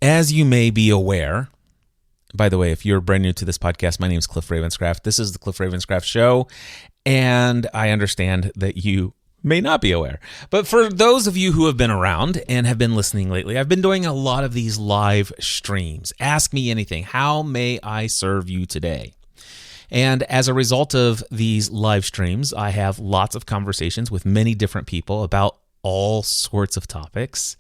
As you may be aware, by the way, if you're brand new to this podcast, my name is Cliff Ravenscraft. This is the Cliff Ravenscraft Show, and I understand that you may not be aware. But for those of you who have been around and have been listening lately, I've been doing a lot of these live streams. Ask me anything. How may I serve you today? And as a result of these live streams, I have lots of conversations with many different people about all sorts of topics.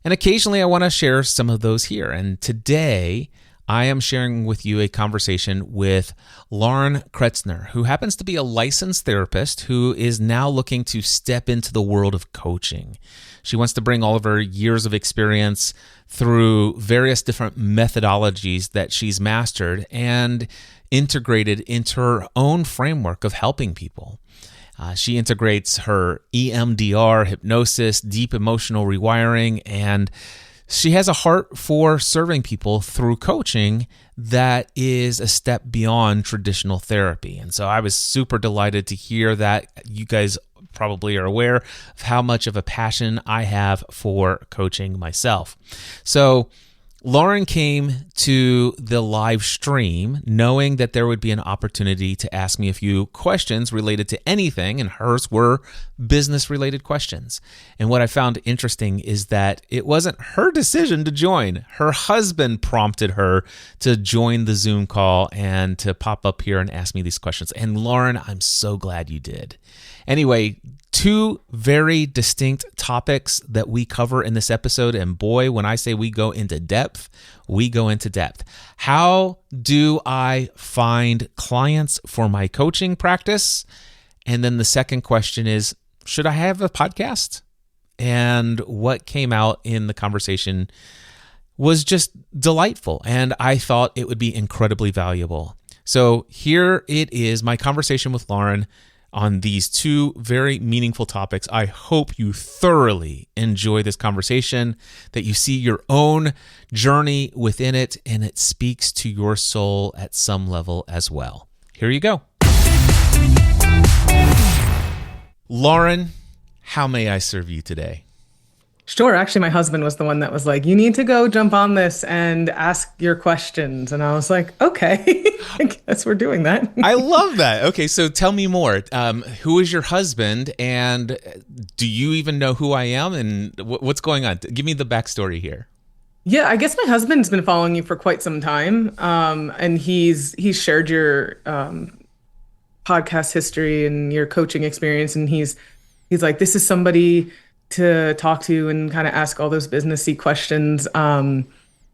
And occasionally I want to share some of those here. And today I am sharing with you a conversation with Lauren Kretzner, who happens to be a licensed therapist who is now looking to step into the world of coaching. She wants to bring all of her years of experience through various different methodologies that she's mastered and integrated into her own framework of helping people. She integrates her EMDR, hypnosis, deep emotional rewiring, and she has a heart for serving people through coaching that is a step beyond traditional therapy. And so I was super delighted to hear that. You guys probably are aware of how much of a passion I have for coaching myself. So Lauren came to the live stream knowing that there would be an opportunity to ask me a few questions related to anything, and hers were business-related questions. And what I found interesting is that it wasn't her decision to join. Her husband prompted her to join the Zoom call and to pop up here and ask me these questions. And Lauren, I'm so glad you did. Anyway, two very distinct topics that we cover in this episode. And boy, when I say we go into depth, we go into depth. How do I find clients for my coaching practice? And then the second question is, should I have a podcast? And what came out in the conversation was just delightful. And I thought it would be incredibly valuable. So here it is, my conversation with Lauren on these two very meaningful topics. I hope you thoroughly enjoy this conversation, that you see your own journey within it, and it speaks to your soul at some level as well. Here you go. Lauren, how may I serve you today? Sure. Actually, my husband was the one that was like, you need to go jump on this and ask your questions. And I was like, okay, I guess we're doing that. I love that. Okay, so tell me more. Who is your husband, and do you even know who I am, and what's going on? Give me the backstory here. Yeah, I guess my husband's been following you for quite some time. And he's shared your podcast history and your coaching experience. And he's like, this is somebody to talk to and kind of ask all those businessy questions.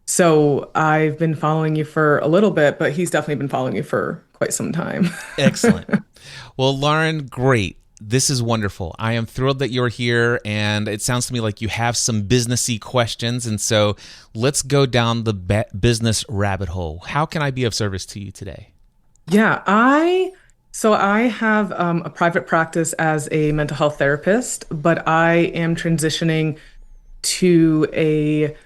So I've been following you for a little bit, but he's definitely been following you for quite some time. Excellent. Well, Lauren, great. This is wonderful. I am thrilled that you're here, and it sounds to me like you have some businessy questions. And so let's go down the business rabbit hole. How can I be of service to you today? Yeah, I have a private practice as a mental health therapist, but I am transitioning to a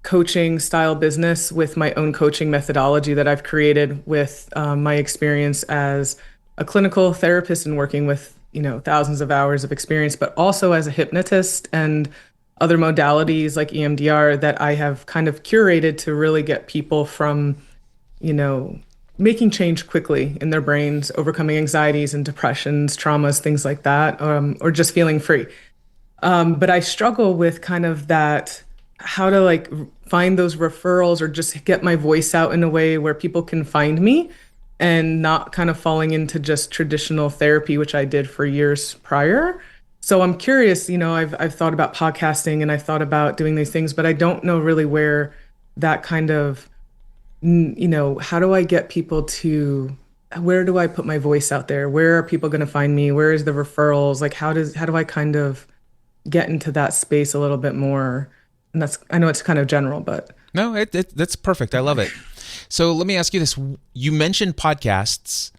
coaching style business with my own coaching methodology that I've created with my experience as a clinical therapist and working with, thousands of hours of experience, but also as a hypnotist and other modalities like EMDR that I have kind of curated to really get people from, making change quickly in their brains, overcoming anxieties and depressions, traumas, things like that, or just feeling free. But I struggle with kind of that, how to find those referrals or just get my voice out in a way where people can find me and not kind of falling into just traditional therapy, which I did for years prior. So I'm curious, I've thought about podcasting and I've thought about doing these things, but I don't know really where that kind of, how do I get people to, where do I put my voice out there? Where are people going to find me? Where is the referrals? How do I kind of get into that space a little bit more? And I know it's kind of general, but. No, that's perfect. I love it. So let me ask you this. You mentioned podcasts.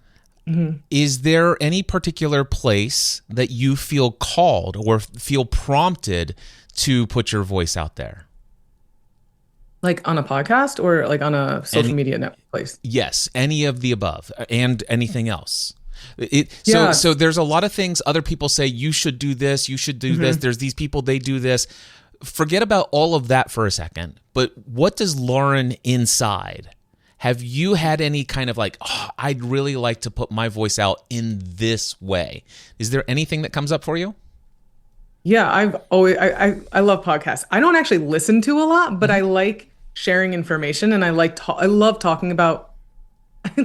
Mm-hmm. Is there any particular place that you feel called or feel prompted to put your voice out there? Like on a podcast or like on a social media network place? Yes, any of the above and anything else. So there's a lot of things other people say, you should do this, you should do this. There's these people, they do this. forget about all of that for a second, but what does Lauren inside? Have you had any kind of like, oh, I'd really like to put my voice out in this way? Is there anything that comes up for you? Yeah, I love podcasts. I don't actually listen to a lot, but I like sharing information, and I love talking about.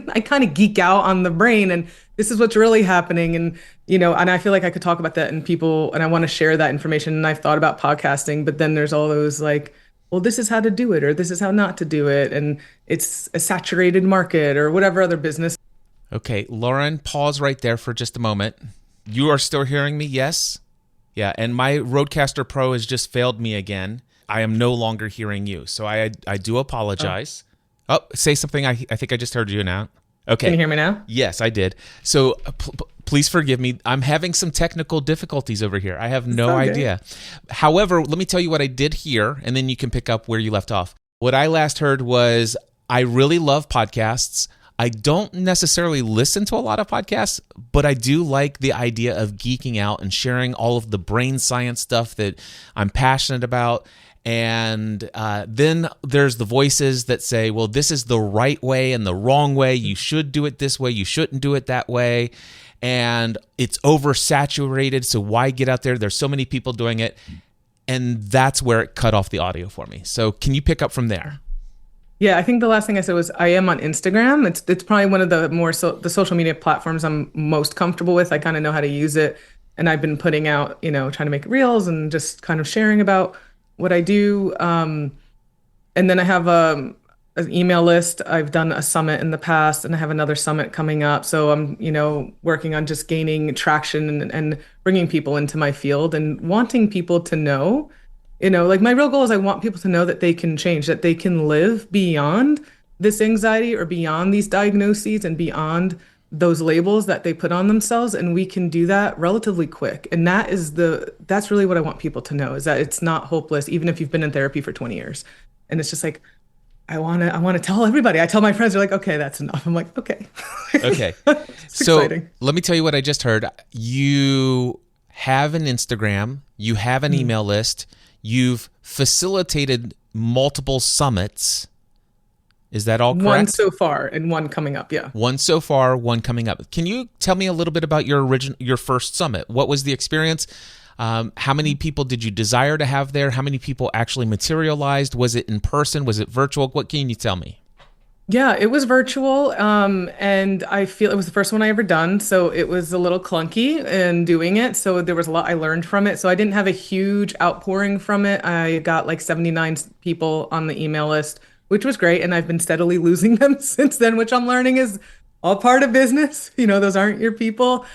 I kind of geek out on the brain, and this is what's really happening, and and I feel like I could talk about that, and I want to share that information. And I've thought about podcasting, but then there's all those like, well, this is how to do it, or this is how not to do it, and it's a saturated market, or whatever other business. Okay, Lauren, pause right there for just a moment. You are still hearing me? Yes. Yeah, and my Rodecaster Pro has just failed me again. I am no longer hearing you, so I do apologize. Oh, say something. I think I just heard you now. Okay. Can you hear me now? Yes, I did. So please forgive me. I'm having some technical difficulties over here. I have no idea. However, let me tell you what I did hear, and then you can pick up where you left off. What I last heard was, I really love podcasts. I don't necessarily listen to a lot of podcasts, but I do like the idea of geeking out and sharing all of the brain science stuff that I'm passionate about. And then there's the voices that say, well, this is the right way and the wrong way. You should do it this way. You shouldn't do it that way. And it's oversaturated, so why get out there? There's so many people doing it. And that's where it cut off the audio for me. So can you pick up from there? Yeah, I think the last thing I said was I am on Instagram. It's probably one of the the social media platforms I'm most comfortable with. I kind of know how to use it, and I've been putting out, trying to make reels and just kind of sharing about what I do. And then I have an email list. I've done a summit in the past, and I have another summit coming up. So I'm, working on just gaining traction and bringing people into my field and wanting people to know. Like my real goal is I want people to know that they can change, that they can live beyond this anxiety or beyond these diagnoses and beyond those labels that they put on themselves. And we can do that relatively quick. And that's really what I want people to know, is that it's not hopeless, even if you've been in therapy for 20 years. And it's just like, I want to tell everybody. I tell my friends, they're like, okay, that's enough. I'm like, okay. Okay. So exciting. Let me tell you what I just heard. You have an Instagram, you have an email list. You've facilitated multiple summits. Is that all correct? One so far and one coming up, yeah. One so far, one coming up. Can you tell me a little bit about your first summit? What was the experience? How many people did you desire to have there? How many people actually materialized? Was it in person? Was it virtual? What can you tell me? Yeah, it was virtual, and I feel it was the first one I ever done, so it was a little clunky in doing it. So there was a lot I learned from it. So I didn't have a huge outpouring from it. I got like 79 people on the email list, which was great, and I've been steadily losing them since then, which I'm learning is all part of business. Those aren't your people.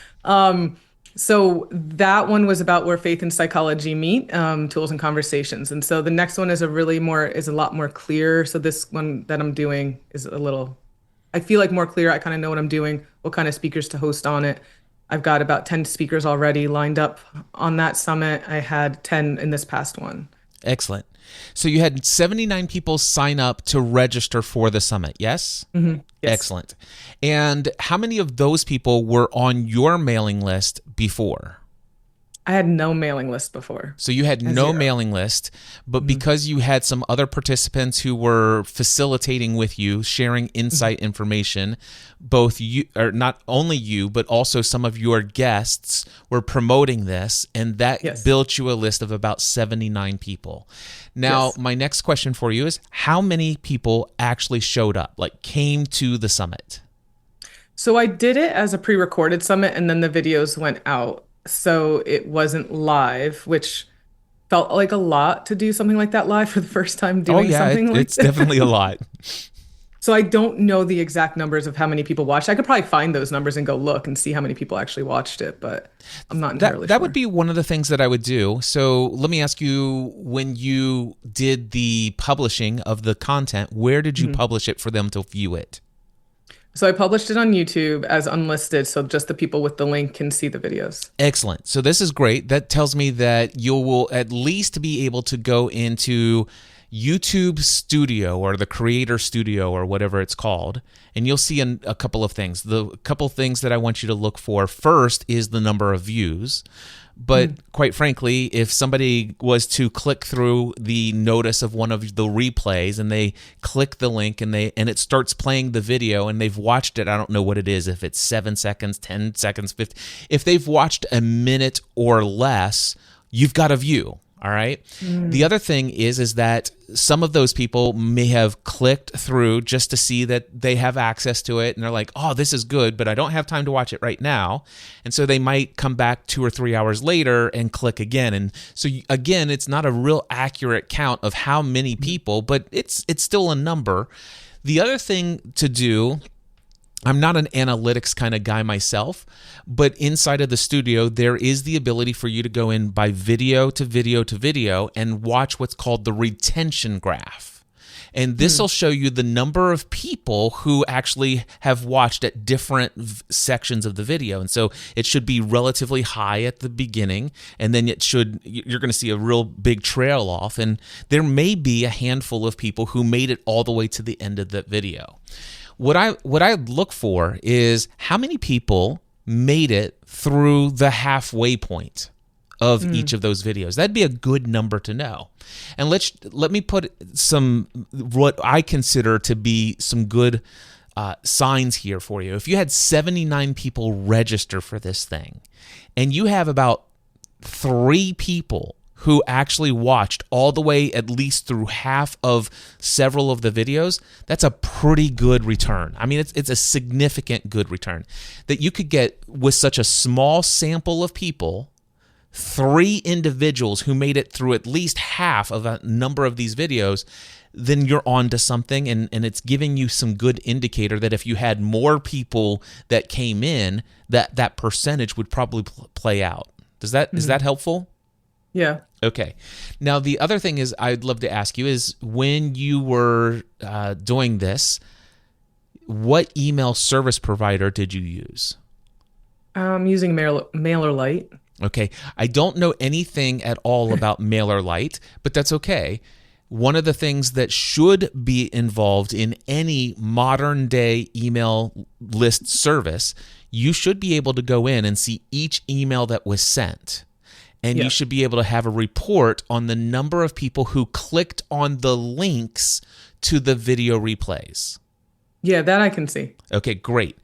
So that one was about where faith and psychology meet, tools and conversations. And so the next one is a lot more clear. So this one that I'm doing is I feel like more clear. I kind of know what I'm doing, what kind of speakers to host on it. I've got about 10 speakers already lined up on that summit. I had 10 in this past one. Excellent. So you had 79 people sign up to register for the summit, yes? Mm-hmm. Yes. Excellent. And how many of those people were on your mailing list before? I had no mailing list before. So you had no mailing list, but because you had some other participants who were facilitating with you, sharing insight information, both you, or not only you, but also some of your guests were promoting this, and that built you a list of about 79 people. Now, my next question for you is, how many people actually showed up, like came to the summit? So I did it as a pre-recorded summit, and then the videos went out. So it wasn't live, which felt like a lot to do something like that live for the first time doing something like that. It's definitely a lot. So I don't know the exact numbers of how many people watched. I could probably find those numbers and go look and see how many people actually watched it, but I'm not entirely sure. That would be one of the things that I would do. So let me ask you, when you did the publishing of the content, where did you publish it for them to view it? So I published it on YouTube as unlisted, so just the people with the link can see the videos. Excellent. So this is great. That tells me that you will at least be able to go into YouTube Studio or the Creator Studio or whatever it's called, and you'll see a couple of things. The couple things that I want you to look for first is the number of views. But quite frankly, if somebody was to click through the notice of one of the replays and they click the link and it starts playing the video and they've watched it, I don't know what it is, if it's 7 seconds, 10 seconds, 50, if they've watched a minute or less, you've got a view. All right. The other thing is that some of those people may have clicked through just to see that they have access to it. And they're like, oh, this is good, but I don't have time to watch it right now. And so they might come back 2 or 3 hours later and click again. And so again, it's not a real accurate count of how many people, but it's still a number. The other thing to do, I'm not an analytics kind of guy myself, but inside of the studio, there is the ability for you to go in by video to video to video and watch what's called the retention graph. And this will show you the number of people who actually have watched at different sections of the video. And so it should be relatively high at the beginning, and then you're going to see a real big trail off. And there may be a handful of people who made it all the way to the end of that video. What I look for is how many people made it through the halfway point of each of those videos. That'd be a good number to know. And let me put some what I consider to be some good signs here for you. If you had 79 people register for this thing, and you have about 3 people who actually watched all the way at least through half of several of the videos, that's a pretty good return. I mean, it's a significant good return that you could get with such a small sample of people. 3 individuals who made it through at least half of a number of these videos, then you're on to something, and it's giving you some good indicator that if you had more people that came in, that percentage would probably play out. Is that helpful? Yeah. Okay. Now, the other thing is I'd love to ask you is when you were doing this, what email service provider did you use? I'm using MailerLite. Okay. I don't know anything at all about MailerLite, but that's okay. One of the things that should be involved in any modern day email list service, you should be able to go in and see each email that was sent. And you should be able to have a report on the number of people who clicked on the links to the video replays. Yeah, that I can see. Okay, great.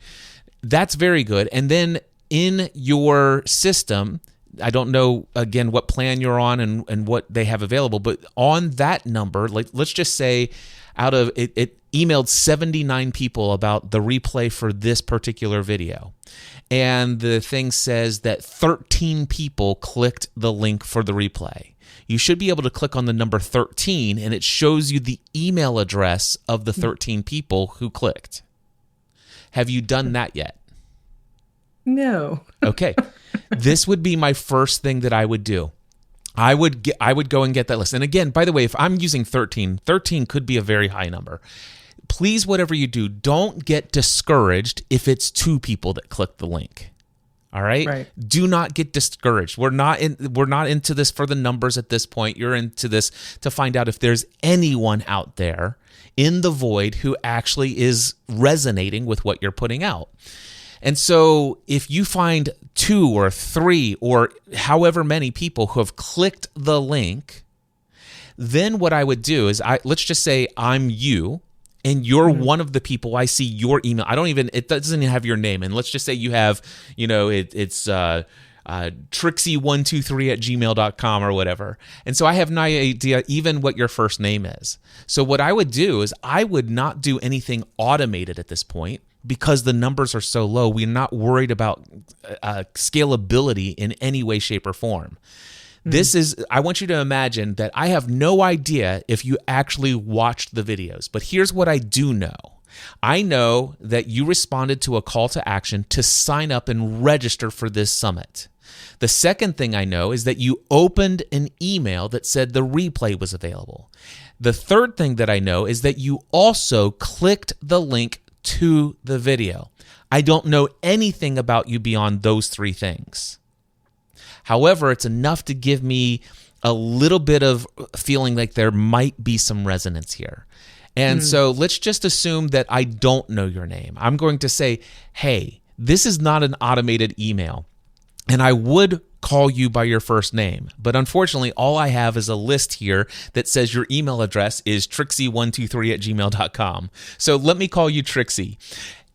That's very good. And then in your system, I don't know, again, what plan you're on and what they have available, but on that number, like let's just say out of it emailed 79 people about the replay for this particular video. And the thing says that 13 people clicked the link for the replay. You should be able to click on the number 13, and it shows you the email address of the 13 people who clicked. Have you done that yet? No. Okay. This would be my first thing that I would do. I would go and get that list. And again, by the way, if I'm using 13 could be a very high number. Please, whatever you do, don't get discouraged if it's 2 people that click the link. All right? Right. Do not get discouraged. We're not into this for the numbers at this point. You're into this to find out if there's anyone out there in the void who actually is resonating with what you're putting out. And so if you find 2 or 3 or however many people who have clicked the link, then what I would do is let's just say I'm you, and you're one of the people. I see your email. It doesn't even have your name. And let's just say you have, it's Trixie123@gmail.com or whatever. And so I have no idea even what your first name is. So what I would do is I would not do anything automated at this point because the numbers are so low. We're not worried about scalability in any way, shape, or form. I want you to imagine that I have no idea if you actually watched the videos, but here's what I do know. I know that you responded to a call to action to sign up and register for this summit. The second thing I know is that you opened an email that said the replay was available. The third thing that I know is that you also clicked the link to the video. I don't know anything about you beyond those 3 things. However, it's enough to give me a little bit of feeling like there might be some resonance here. And so let's just assume that I don't know your name. I'm going to say, hey, this is not an automated email. And I would call you by your first name. But unfortunately, all I have is a list here that says your email address is trixie123@gmail.com. So let me call you Trixie.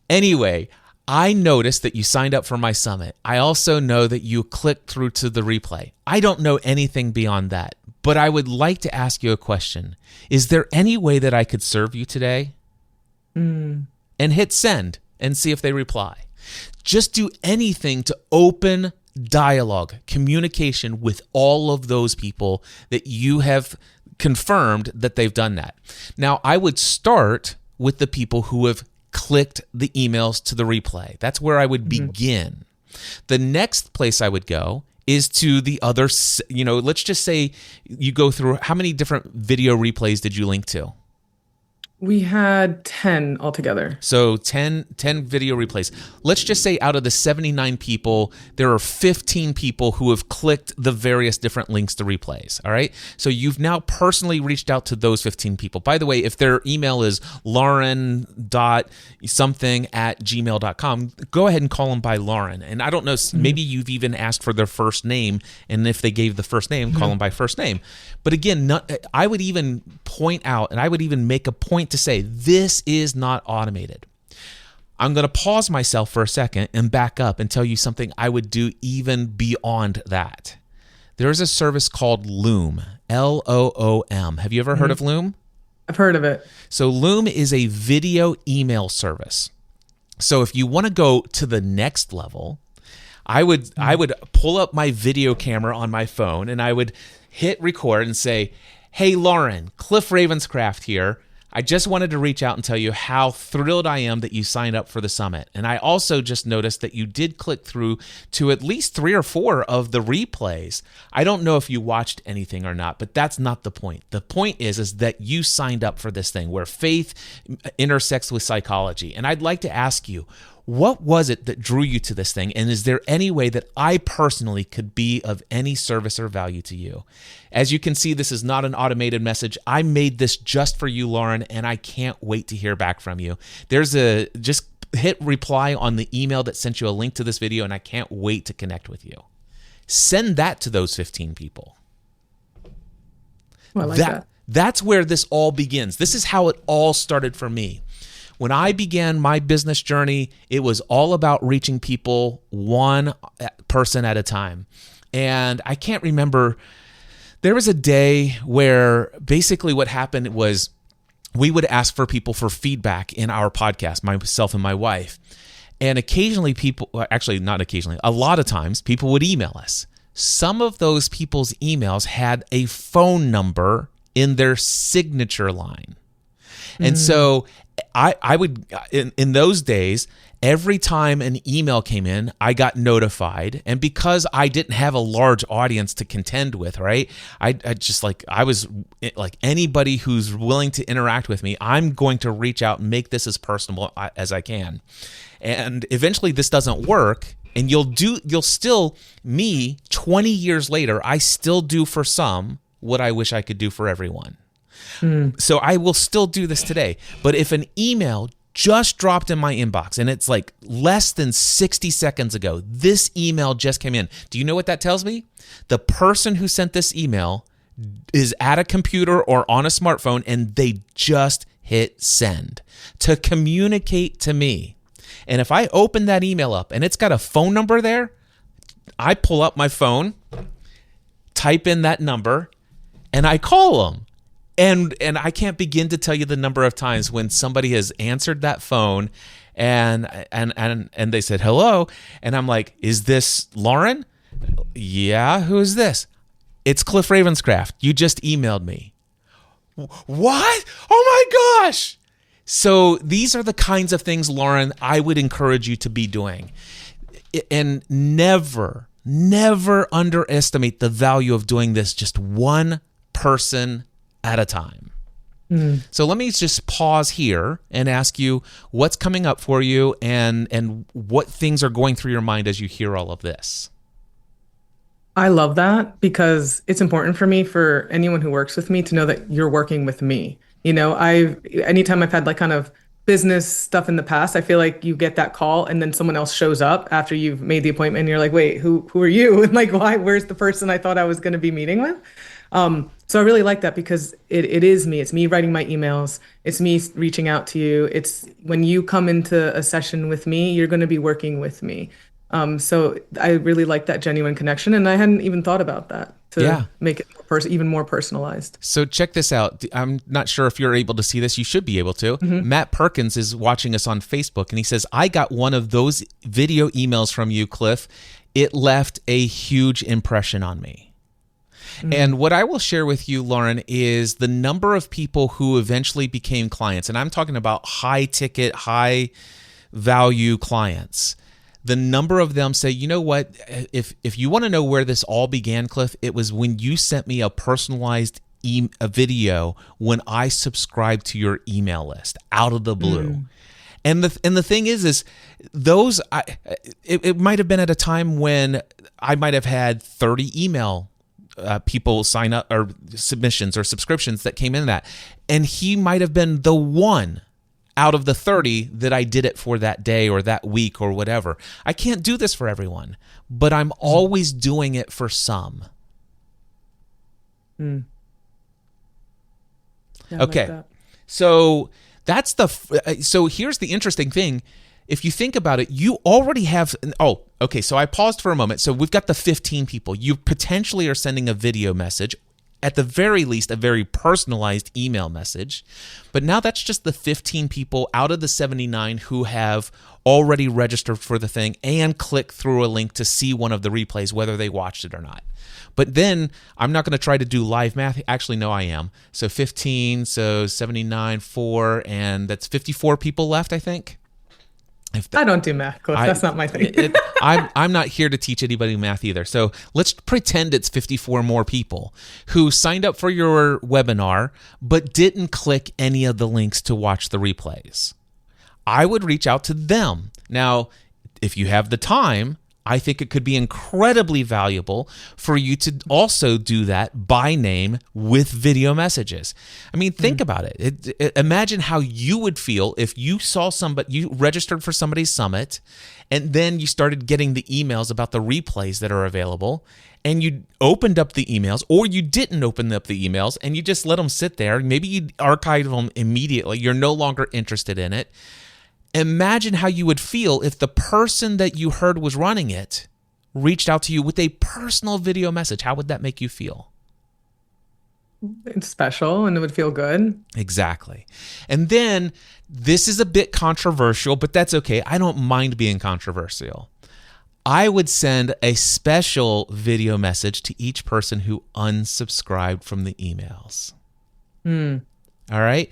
Anyway, I noticed that you signed up for my summit. I also know that you clicked through to the replay. I don't know anything beyond that, but I would like to ask you a question. Is there any way that I could serve you today? And hit send and see if they reply. Just do anything to open dialogue, communication with all of those people that you have confirmed that they've done that. Now, I would start with the people who have clicked the emails to the replay. That's where I would begin. The next place I would go is to the other, let's just say you go through, how many different video replays did you link to? We had 10 altogether. So 10 video replays. Let's just say out of the 79 people, there are 15 people who have clicked the various different links to replays. All right. So you've now personally reached out to those 15 people. By the way, if their email is lauren.something@gmail.com, go ahead and call them by Lauren. And I don't know, maybe you've even asked for their first name. And if they gave the first name, call them by first name. But again, I would even point out, and I would even make a point to say, this is not automated. I'm going to pause myself for a second and back up and tell you something I would do even beyond that. There's a service called Loom, Loom. Have you ever heard of Loom? I've heard of it. So Loom is a video email service. So if you want to go to the next level, I would pull up my video camera on my phone and I would hit record and say, hey, Lauren, Cliff Ravenscraft here. I just wanted to reach out and tell you how thrilled I am that you signed up for the summit. And I also just noticed that you did click through to at least 3 or 4 of the replays. I don't know if you watched anything or not, but that's not the point. The point is that you signed up for this thing where faith intersects with psychology. And I'd like to ask you, what was it that drew you to this thing? And is there any way that I personally could be of any service or value to you? As you can see, this is not an automated message. I made this just for you, Lauren, and I can't wait to hear back from you. Just hit reply on the email that sent you a link to this video, and I can't wait to connect with you. Send that to those 15 people. Well, I like that. That's where this all begins. This is how it all started for me. When I began my business journey, it was all about reaching people one person at a time. And I can't remember, there was a day where basically what happened was we would ask for people for feedback in our podcast, myself and my wife. And occasionally a lot of times people would email us. Some of those people's emails had a phone number in their signature line. And so I would, in those days, every time an email came in, I got notified. And because I didn't have a large audience to contend with, right? I was like anybody who's willing to interact with me, I'm going to reach out and make this as personable as I can. And eventually this doesn't work. And me, 20 years later, I still do for some what I wish I could do for everyone. So I will still do this today. But if an email just dropped in my inbox and it's like less than 60 seconds ago, this email just came in. Do you know what that tells me? The person who sent this email is at a computer or on a smartphone and they just hit send to communicate to me. And if I open that email up and it's got a phone number there, I pull up my phone, type in that number, and I call them. And I can't begin to tell you the number of times when somebody has answered that phone and they said, hello. And I'm like, is this Lauren? Yeah, who is this? It's Cliff Ravenscraft. You just emailed me. What? Oh my gosh. So these are the kinds of things, Lauren, I would encourage you to be doing. And never underestimate the value of doing this just one person at a time. So let me just pause here and ask you what's coming up for you and what things are going through your mind as you hear all of this. I love that because it's important for me, for anyone who works with me, to know that you're working with me. Anytime I've had like kind of business stuff in the past, I feel like you get that call and then someone else shows up after you've made the appointment and you're like, wait, who are you? And like, why, where's the person I thought I was going to be meeting with? So I really like that because it is me. It's me writing my emails. It's me reaching out to you. It's when you come into a session with me, you're going to be working with me. So I really like that genuine connection, and I hadn't even thought about that to make it even more personalized. So check this out. I'm not sure if you're able to see this. You should be able to. Matt Perkins is watching us on Facebook, and he says, I got one of those video emails from you, Cliff. It left a huge impression on me. And what I will share with you, Lauren, is the number of people who eventually became clients. And I'm talking about high ticket, high value clients. The number of them say, you know what, if you want to know where this all began, Cliff, it was when you sent me a personalized a video when I subscribed to your email list out of the blue. And the thing is those, it might have been at a time when I might have had 30 email people sign up or submissions or subscriptions that came in that. And he might have been the one out of the 30 that I did it for that day or that week or whatever. I can't do this for everyone, but I'm always doing it for some. Yeah, Okay. Like that. So that's so here's the interesting thing. If you think about it, you already have, okay, so I paused for a moment. So we've got the 15 people. You potentially are sending a video message, at the very least, a very personalized email message. But now that's just the 15 people out of the 79 who have already registered for the thing and clicked through a link to see one of the replays, whether they watched it or not. But then I'm not going to try to do live math. Actually, no, I am. So 15, so 79, 4, and that's 54 people left, I think. I don't do math, Cliff. That's not my thing. I'm not here to teach anybody math either. So let's pretend it's 54 more people who signed up for your webinar but didn't click any of the links to watch the replays. I would reach out to them. Now, if you have the time, I think it could be incredibly valuable for you to also do that by name with video messages. I mean, think about it. Imagine how you would feel if you saw you registered for somebody's summit, and then you started getting the emails about the replays that are available, and you opened up the emails, or you didn't open up the emails, and you just let them sit there. Maybe you archive them immediately. You're no longer interested in it. Imagine how you would feel if the person that you heard was running it reached out to you with a personal video message. How would that make you feel? It's special and it would feel good. Exactly. And then this is a bit controversial, but that's okay. I don't mind being controversial. I would send a special video message to each person who unsubscribed from the emails. All right.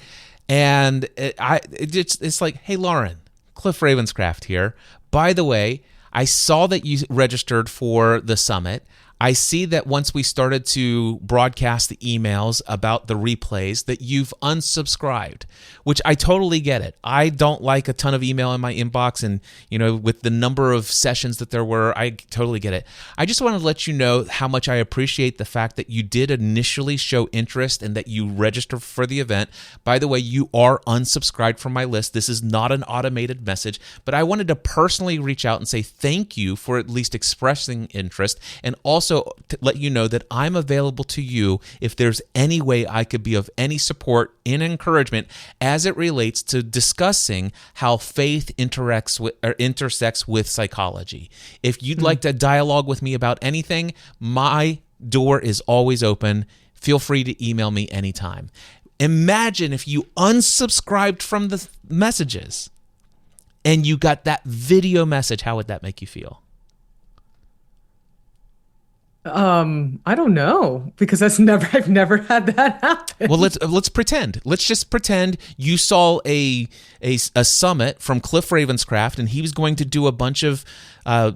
And it's like, hey, Lauren, Cliff Ravenscraft here. By the way, I saw that you registered for the summit. I see that once we started to broadcast the emails about the replays that you've unsubscribed, which I totally get it. I don't like a ton of email in my inbox, and with the number of sessions that there were, I totally get it. I just want to let you know how much I appreciate the fact that you did initially show interest and that you registered for the event. By the way, you are unsubscribed from my list. This is not an automated message, but I wanted to personally reach out and say thank you for at least expressing interest, and also to let you know that I'm available to you if there's any way I could be of any support and encouragement as it relates to discussing how faith intersects with psychology. If you'd like to dialogue with me about anything, my door is always open. Feel free to email me anytime. Imagine if you unsubscribed from the messages and you got that video message. How would that make you feel? I don't know, because I've never had that happen. Well, let's pretend. Let's just pretend you saw a summit from Cliff Ravenscraft, and he was going to do a bunch of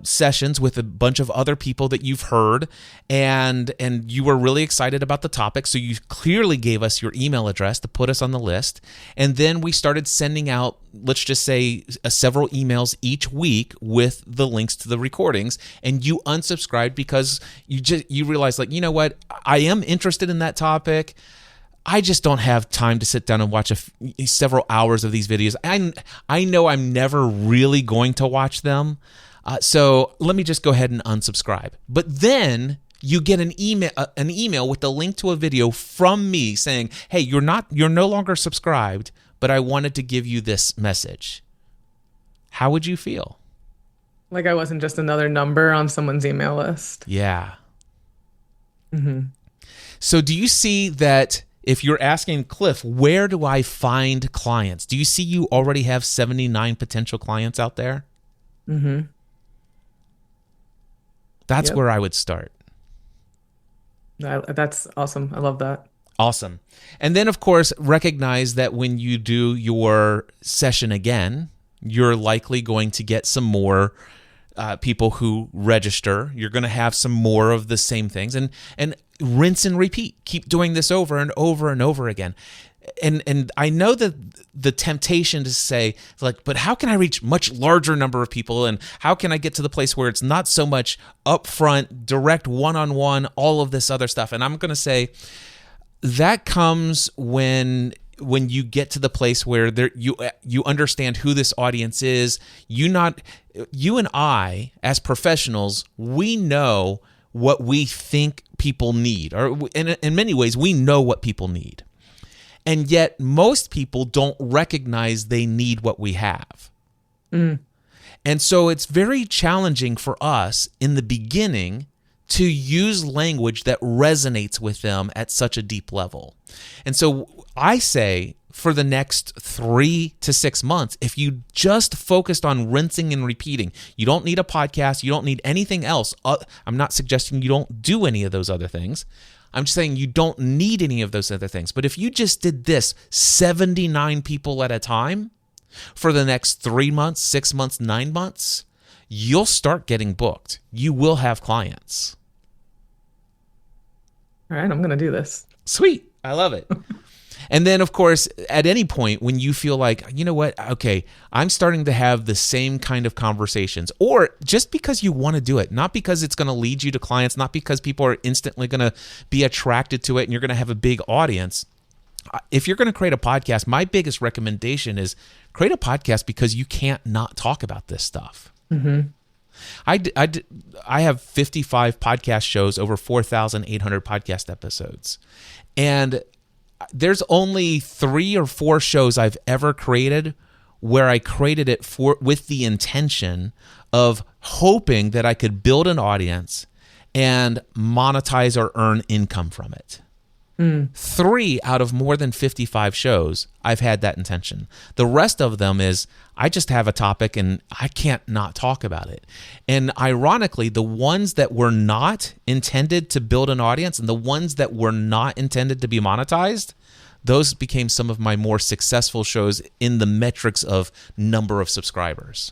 sessions with a bunch of other people that you've heard, and you were really excited about the topic. So you clearly gave us your email address to put us on the list, and then we started sending out, let's just say, several emails each week with the links to the recordings, and you unsubscribed because you realized, like, you know what, I am interested in that topic. I just don't have time to sit down and watch several hours of these videos. I know I'm never really going to watch them. So let me just go ahead and unsubscribe. But then you get an email with the link to a video from me saying, hey, you're no longer subscribed, but I wanted to give you this message. How would you feel? Like I wasn't just another number on someone's email list. Yeah. So do you see that if you're asking Cliff, where do I find clients? Do you see you already have 79 potential clients out there? That's where I would start. That's awesome. I love that. Awesome. And then, of course, recognize that when you do your session again, you're likely going to get some more people who register. You're going to have some more of the same things, and rinse and repeat. Keep doing this over and over and over again. And I know that the temptation to say, like, but how can I reach much larger number of people, and how can I get to the place where it's not so much upfront, direct one-on-one, all of this other stuff? And I'm going to say that comes when you get to the place where you understand who this audience is. You and I, as professionals, we know what we think people need, or in many ways, we know what people need. And yet most people don't recognize they need what we have. And so it's very challenging for us in the beginning to use language that resonates with them at such a deep level. And so I say for the next 3 to 6 months, if you just focused on rinsing and repeating, you don't need a podcast, you don't need anything else. I'm not suggesting you don't do any of those other things. I'm just saying you don't need any of those other things. But if you just did this 79 people at a time for the next 3 months, 6 months, 9 months, you'll start getting booked. You will have clients. All right, I'm going to do this. Sweet. I love it. And then, of course, at any point when you feel like, you know what, okay, I'm starting to have the same kind of conversations, or just because you want to do it, not because it's going to lead you to clients, not because people are instantly going to be attracted to it and you're going to have a big audience. If you're going to create a podcast, my biggest recommendation is create a podcast because you can't not talk about this stuff. I have 55 podcast shows, over 4,800 podcast episodes. And there's only 3 or 4 shows I've ever created where I created it with the intention of hoping that I could build an audience and monetize or earn income from it. 3 out of more than 55 shows, I've had that intention. The rest of them is I just have a topic and I can't not talk about it. And ironically, the ones that were not intended to build an audience and the ones that were not intended to be monetized, those became some of my more successful shows in the metrics of number of subscribers.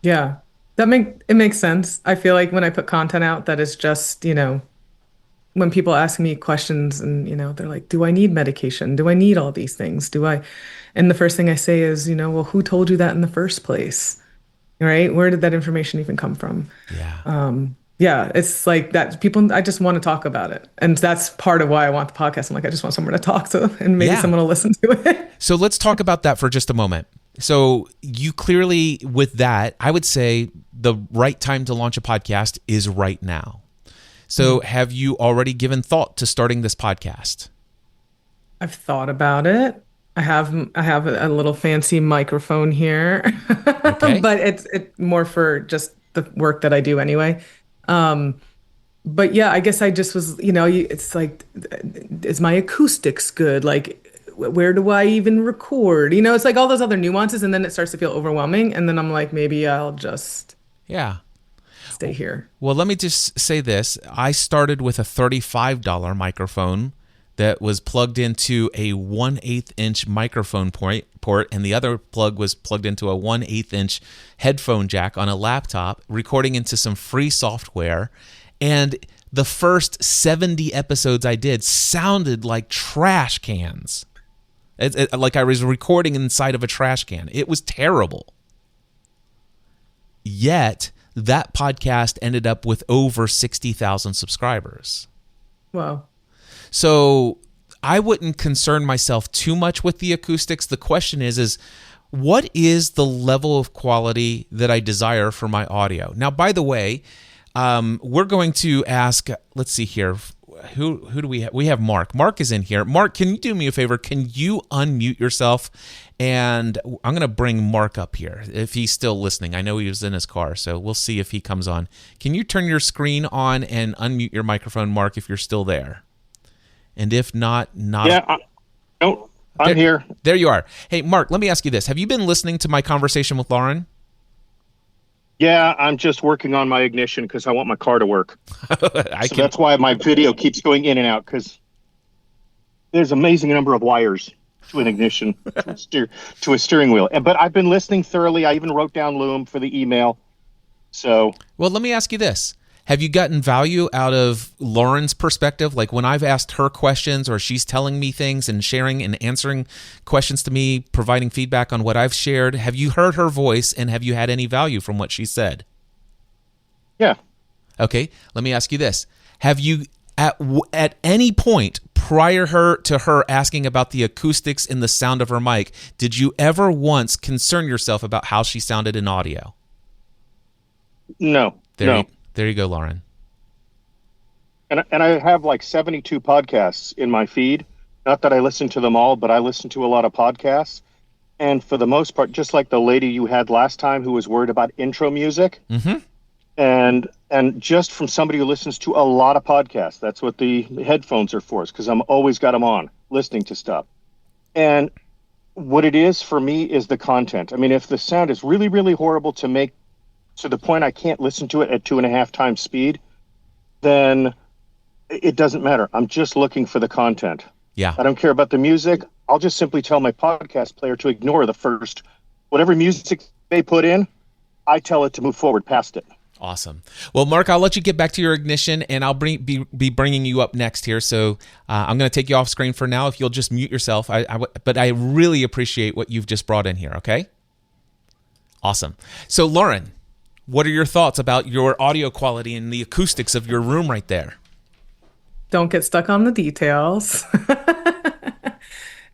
Yeah, it makes sense. I feel like when I put content out that is just, when people ask me questions and, they're like, do I need medication? Do I need all these things? And the first thing I say is, well, who told you that in the first place? Right? Where did that information even come from? Yeah. It's like that I just want to talk about it. And that's part of why I want the podcast. I'm like, I just want someone to talk to and maybe someone will listen to it. So let's talk about that for just a moment. So you clearly, with that, I would say the right time to launch a podcast is right now. So have you already given thought to starting this podcast? I've thought about it. I have a little fancy microphone here, Okay. but it's more for just the work that I do anyway. But yeah, I guess I just was, it's like, is my acoustics good? Like, where do I even record? It's like all those other nuances, and then it starts to feel overwhelming. And then I'm like, maybe I'll just stay here. Well, let me just say this. I started with a $35 microphone that was plugged into a 1/8 inch microphone port, and the other plug was plugged into a 1/8 inch headphone jack on a laptop, recording into some free software. And the first 70 episodes I did sounded like trash cans. Like I was recording inside of a trash can. It was terrible. Yet that podcast ended up with over 60,000 subscribers. Wow. So I wouldn't concern myself too much with the acoustics. The question is what is the level of quality that I desire for my audio? Now, by the way, we're going to ask, let's see here. Who do we have? We have Mark. Mark is in here. Mark, can you do me a favor? Can you unmute yourself? And I'm going to bring Mark up here if he's still listening. I know he was in his car, so we'll see if he comes on. Can you turn your screen on and unmute your microphone, Mark, if you're still there? And if not. Yeah, I'm here. There you are. Hey, Mark, let me ask you this. Have you been listening to my conversation with Lauren? Yeah, I'm just working on my ignition because I want my car to work. That's why my video keeps going in and out, because there's an amazing number of wires to an ignition, to a steering wheel. But I've been listening thoroughly. I even wrote down Loom for the email. So, well, let me ask you this. Have you gotten value out of Lauren's perspective? Like when I've asked her questions or she's telling me things and sharing and answering questions to me, providing feedback on what I've shared, have you heard her voice and have you had any value from what she said? Yeah. Okay, let me ask you this. Have you at any point prior to her asking about the acoustics and the sound of her mic, did you ever once concern yourself about how she sounded in audio? No. There you go, Lauren. And I have like 72 podcasts in my feed. Not that I listen to them all, but I listen to a lot of podcasts. And for the most part, just like the lady you had last time who was worried about intro music, and just from somebody who listens to a lot of podcasts, that's what the headphones are for, because I'm always got them on, listening to stuff. And what it is for me is the content. I mean, if the sound is really, really horrible to make, to the point I can't listen to it at 2.5 times speed, then it doesn't matter. I'm just looking for the content. Yeah. I don't care about the music. I'll just simply tell my podcast player to ignore the first, whatever music they put in, I tell it to move forward past it. Awesome. Well, Mark, I'll let you get back to your ignition, and I'll be bringing you up next here. So I'm going to take you off screen for now if you'll just mute yourself. But I really appreciate what you've just brought in here, okay? Awesome. So, Lauren, what are your thoughts about your audio quality and the acoustics of your room right there? Don't get stuck on the details.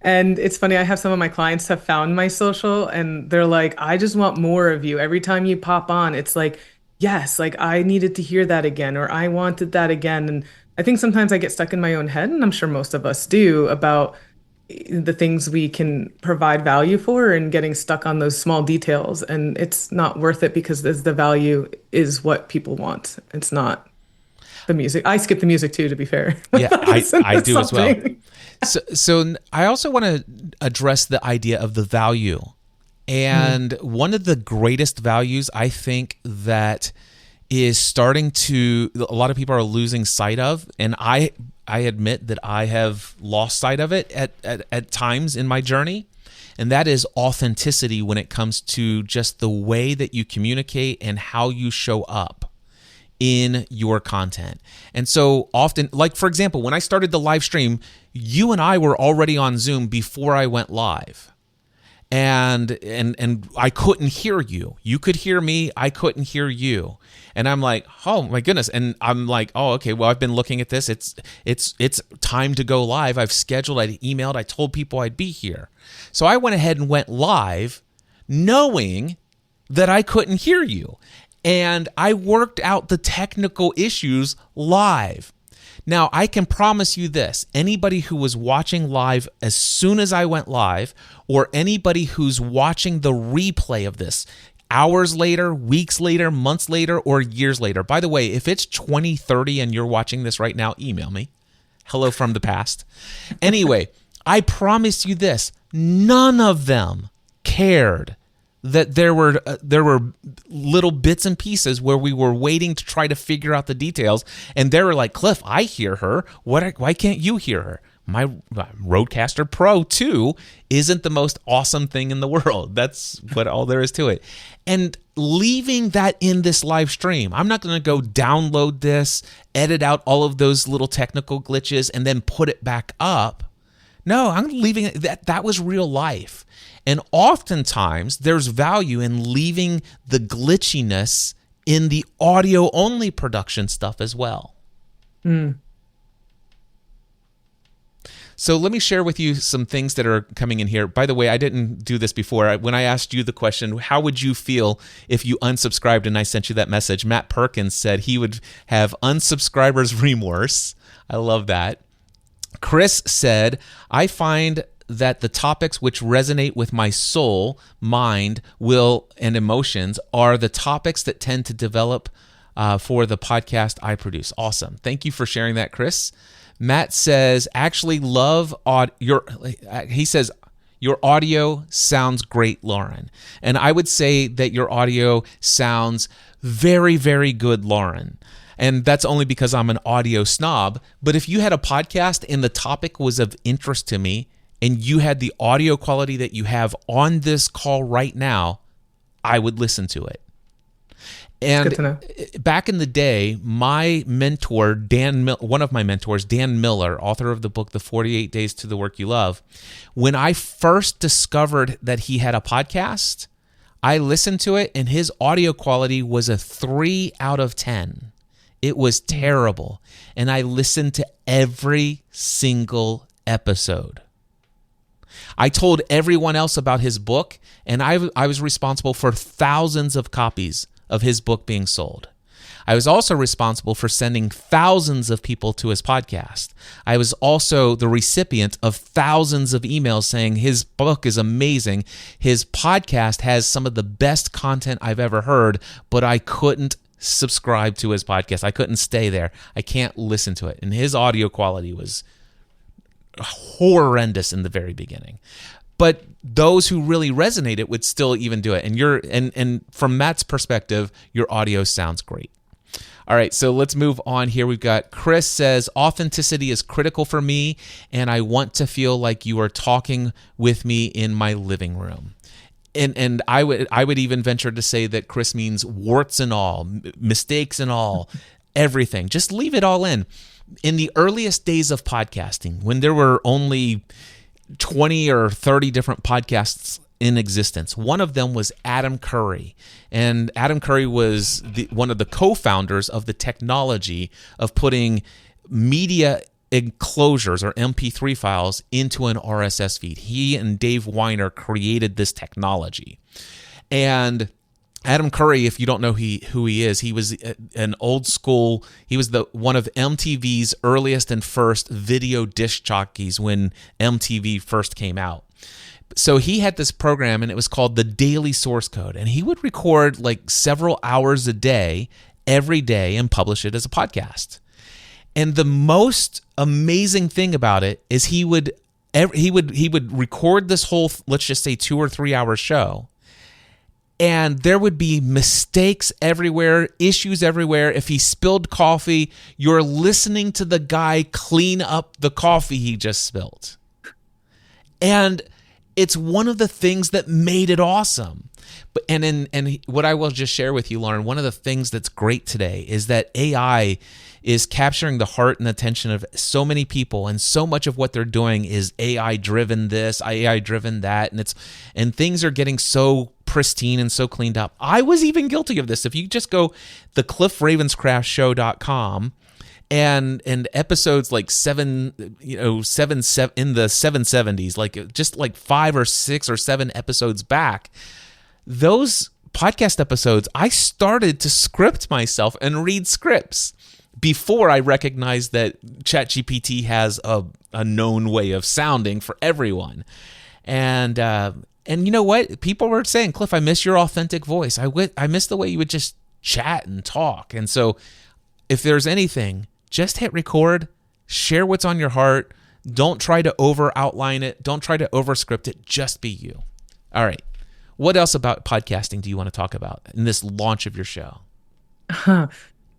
And it's funny, I have some of my clients have found my social and they're like, I just want more of you. Every time you pop on, it's like, yes, like I needed to hear that again, or I wanted that again. And I think sometimes I get stuck in my own head, and I'm sure most of us do, about the things we can provide value for and getting stuck on those small details. And it's not worth it because the value is what people want. It's not the music. I skip the music too, to be fair. Yeah, I do as well. So I also want to address the idea of the value. And one of the greatest values I think that is starting to, a lot of people are losing sight of, and I admit that I have lost sight of it at times in my journey, and that is authenticity when it comes to just the way that you communicate and how you show up in your content. And so often, like for example, when I started the live stream, you and I were already on Zoom before I went live. And I couldn't hear you. You could hear me, I couldn't hear you. And I'm like, oh my goodness. And I'm like, oh, okay, well, I've been looking at this. It's time to go live. I've scheduled, I emailed, I told people I'd be here. So I went ahead and went live knowing that I couldn't hear you. And I worked out the technical issues live. Now, I can promise you this, anybody who was watching live as soon as I went live, or anybody who's watching the replay of this hours later, weeks later, months later, or years later. By the way, if it's 2030 and you're watching this right now, email me. Hello from the past. Anyway, I promise you this, none of them cared that there were little bits and pieces where we were waiting to try to figure out the details, and they were like, Cliff, I hear her. Why can't you hear her? My Rodecaster Pro 2 isn't the most awesome thing in the world. That's what all there is to it. And leaving that in this live stream, I'm not going to go download this, edit out all of those little technical glitches, and then put it back up. No, I'm leaving it. That was real life. And oftentimes, there's value in leaving the glitchiness in the audio-only production stuff as well. So let me share with you some things that are coming in here. By the way, I didn't do this before. When I asked you the question, how would you feel if you unsubscribed and I sent you that message? Matt Perkins said he would have unsubscribers remorse. I love that. Chris said, I find that the topics which resonate with my soul, mind, will, and emotions are the topics that tend to develop for the podcast I produce. Awesome. Thank you for sharing that, Chris. Matt says, actually love he says, your audio sounds great, Lauren. And I would say that your audio sounds very, very good, Lauren. And that's only because I'm an audio snob. But if you had a podcast and the topic was of interest to me, and you had the audio quality that you have on this call right now, I would listen to it. And back in the day, my mentor, one of my mentors, Dan Miller, author of the book, The 48 Days to the Work You Love, when I first discovered that he had a podcast, I listened to it and his audio quality was a 3 out of 10. It was terrible. And I listened to every single episode. I told everyone else about his book, and I was responsible for thousands of copies of his book being sold. I was also responsible for sending thousands of people to his podcast. I was also the recipient of thousands of emails saying his book is amazing. His podcast has some of the best content I've ever heard, but I couldn't subscribe to his podcast. I couldn't stay there. I can't listen to it. And his audio quality was horrendous in the very beginning. But those who really resonate it would still even do it. And from Matt's perspective, your audio sounds great. All right, so let's move on here. We've got Chris says, authenticity is critical for me, and I want to feel like you are talking with me in my living room. And I would even venture to say that Chris means warts and all, mistakes and all, everything. Just leave it all in. In the earliest days of podcasting, when there were only 20 or 30 different podcasts in existence, one of them was Adam Curry. And Adam Curry was one of the co-founders of the technology of putting media enclosures or MP3 files into an RSS feed. He and Dave Weiner created this technology. And Adam Curry, if you don't know who he is, he was an old school, he was one of MTV's earliest and first video disc jockeys when MTV first came out. So he had this program and it was called the Daily Source Code. And he would record like several hours a day, every day, and publish it as a podcast. And the most amazing thing about it is he would record this whole, let's just say 2 or 3 hour show. And there would be mistakes everywhere, issues everywhere. If he spilled coffee, you're listening to the guy clean up the coffee he just spilled. And it's one of the things that made it awesome. And what I will just share with you, Lauren, one of the things that's great today is that AI is capturing the heart and attention of so many people, and so much of what they're doing is AI driven this, AI driven that, and things are getting so pristine and so cleaned up. I was even guilty of this. If you just go thecliffravenscraftshow.com and episodes like seven in the 770s, like just like 5 or 6 or 7 episodes back, those podcast episodes, I started to script myself and read scripts before I recognized that ChatGPT has a known way of sounding for everyone. And you know what? People were saying, Cliff, I miss your authentic voice. I miss the way you would just chat and talk. And so if there's anything, just hit record, share what's on your heart. Don't try to over outline it. Don't try to over script it. Just be you. All right. What else about podcasting do you want to talk about in this launch of your show?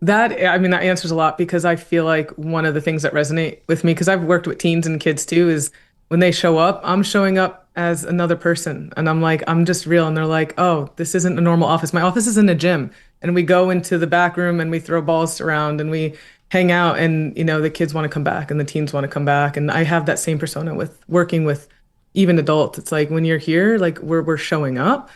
That answers a lot, because I feel like one of the things that resonate with me, because I've worked with teens and kids too, is when they show up, I'm showing up as another person. And I'm like, I'm just real. And they're like, oh, this isn't a normal office. My office is in a gym. And we go into the back room and we throw balls around and we hang out, and, the kids want to come back and the teens want to come back. And I have that same persona with working with even adults. It's like, when you're here, like we're showing up.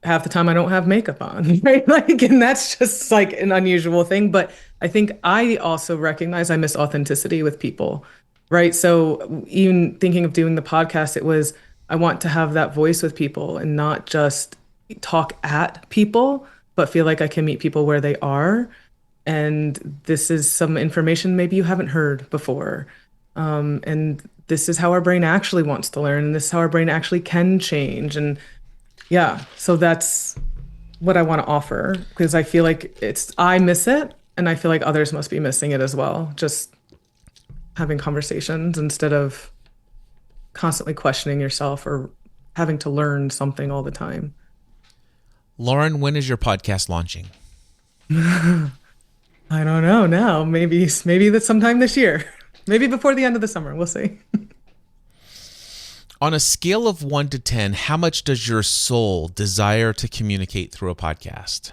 Half the time I don't have makeup on, right? And that's just like an unusual thing. But I think I also recognize I miss authenticity with people. right? So even thinking of doing the podcast, it was, I want to have that voice with people and not just talk at people, but feel like I can meet people where they are. And this is some information maybe you haven't heard before. And this is how our brain actually wants to learn, and this is how our brain actually can change. And yeah, so that's what I want to offer because I feel like I miss it, and I feel like others must be missing it as well. Just having conversations instead of constantly questioning yourself or having to learn something all the time. Lauren, when is your podcast launching? I don't know now. Maybe that's sometime this year. Maybe before the end of the summer. We'll see. On a scale of 1 to 10, how much does your soul desire to communicate through a podcast?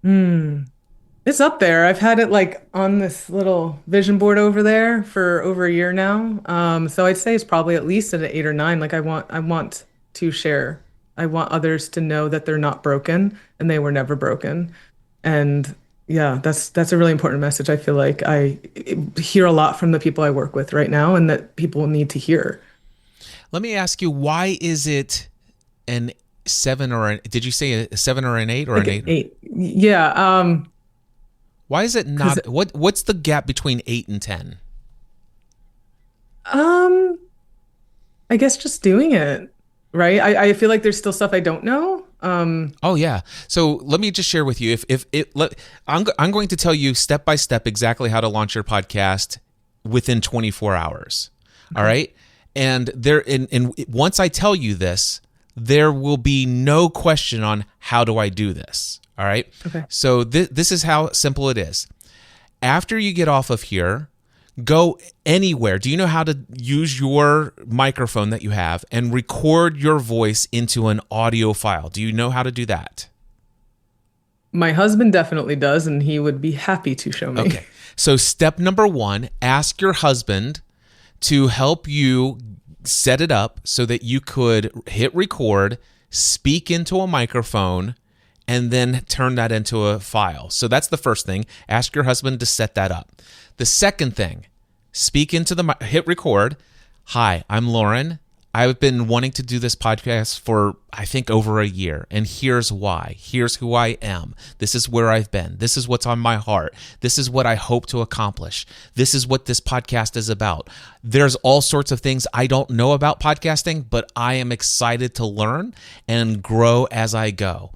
It's up there. I've had it like on this little vision board over there for over a year now. So I'd say it's probably at least at an 8 or 9. Like I want to share. I want others to know that they're not broken and they were never broken. And yeah, that's a really important message. I feel like I hear a lot from the people I work with right now and that people need to hear. Let me ask you, why is it an 7 or an, did you say a 7 or an 8 or Like an 8? 8. Yeah. Why is it not, what's the gap between 8 and 10? I guess just doing it, right? I feel like there's still stuff I don't know. Oh yeah. So let me just share with you. I'm going to tell you step by step exactly how to launch your podcast within 24 hours. Okay. All right. And once I tell you this, there will be no question on how do I do this. All right. Okay. So this is how simple it is. After you get off of here, go anywhere. Do you know how to use your microphone that you have and record your voice into an audio file? Do you know how to do that? My husband definitely does, and he would be happy to show me. Okay. So step number 1, ask your husband to help you set it up so that you could hit record, speak into a microphone, and then turn that into a file. So that's the first thing. Ask your husband to set that up. The second thing, speak into hit record. Hi, I'm Lauren. I've been wanting to do this podcast for, I think, over a year. And here's why. Here's who I am. This is where I've been. This is what's on my heart. This is what I hope to accomplish. This is what this podcast is about. There's all sorts of things I don't know about podcasting, but I am excited to learn and grow as I go.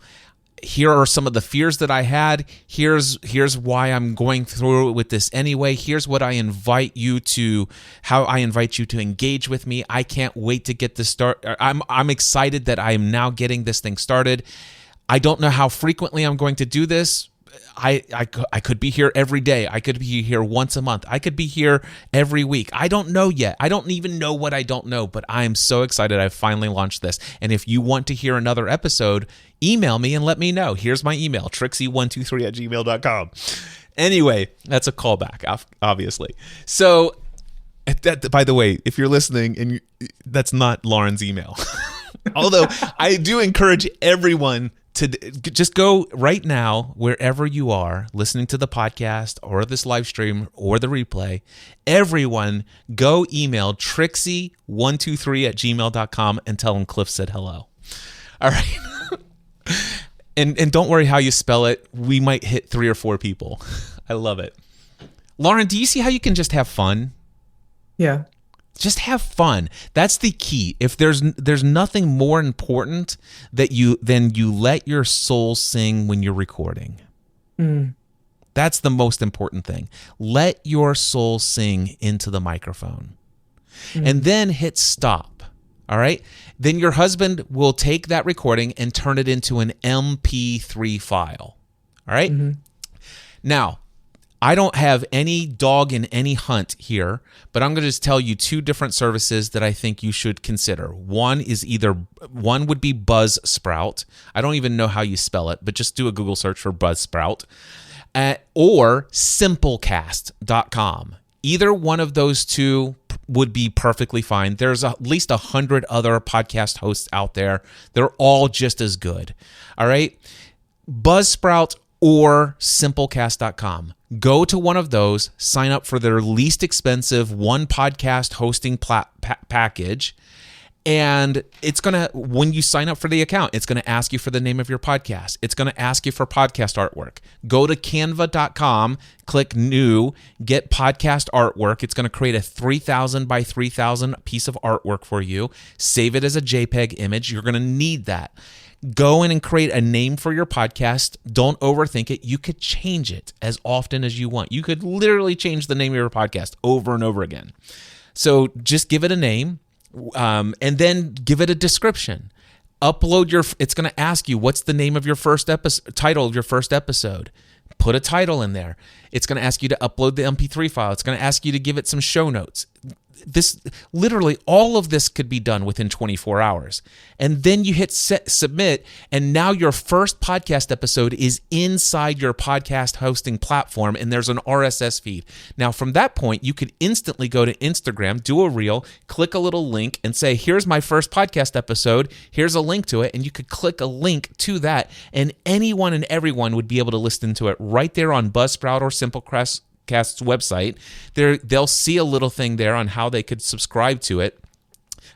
Here are some of the fears that I had. Here's why I'm going through with this anyway. Here's what I invite you to, how I invite you to engage with me. I can't wait to get this start. I'm excited that I am now getting this thing started. I don't know how frequently I'm going to do this. I could be here every day. I could be here once a month. I could be here every week. I don't know yet. I don't even know what I don't know, but I am so excited I've finally launched this. And if you want to hear another episode, email me and let me know. Here's my email, trixie123@gmail.com. Anyway, that's a callback, obviously. So, that, by the way, if you're listening, and that's not Lauren's email. Although I do encourage everyone to just go right now, wherever you are, listening to the podcast or this live stream or the replay, everyone go email trixie123@gmail.com and tell them Cliff said hello. All right. And don't worry how you spell it. We might hit 3 or 4 people. I love it. Lauren, do you see how you can just have fun? Yeah. Just have fun. That's the key. If there's nothing more important than you let your soul sing when you're recording. That's the most important thing. Let your soul sing into the microphone. And then hit stop. All right? Then your husband will take that recording and turn it into an MP3 file. All right? Now, I don't have any dog in any hunt here, but I'm going to just tell you 2 different services that I think you should consider. One would be Buzzsprout. I don't even know how you spell it, but just do a Google search for Buzzsprout. Or Simplecast.com. Either one of those 2 would be perfectly fine. There's at least 100 other podcast hosts out there. They're all just as good. All right? Buzzsprout or Simplecast.com. Go to one of those, sign up for their least expensive one podcast hosting package. And it's going to, when you sign up for the account, it's going to ask you for the name of your podcast. It's going to ask you for podcast artwork. Go to canva.com, click new, get podcast artwork. It's going to create a 3,000 by 3,000 piece of artwork for you. Save it as a JPEG image. You're going to need that. Go in and create a name for your podcast. Don't overthink it. You could change it as often as you want. You could literally change the name of your podcast over and over again. So just give it a name. And then give it a description. Upload it's going to ask you what's the name of your first episode, title of your first episode. Put a title in there. It's going to ask you to upload the MP3 file. It's going to ask you to give it some show notes. This literally all of this could be done within 24 hours. And then you hit submit, and now your first podcast episode is inside your podcast hosting platform, and there's an RSS feed. Now, from that point, you could instantly go to Instagram, do a reel, click a little link, and say, here's my first podcast episode. Here's a link to it, and you could click a link to that, and anyone and everyone would be able to listen to it right there on Buzzsprout or Simplecast's website. They'll see a little thing there on how they could subscribe to it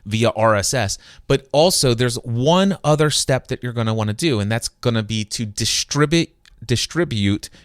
via RSS. But also there's one other step that you're going to want to do, and that's going to be to distribute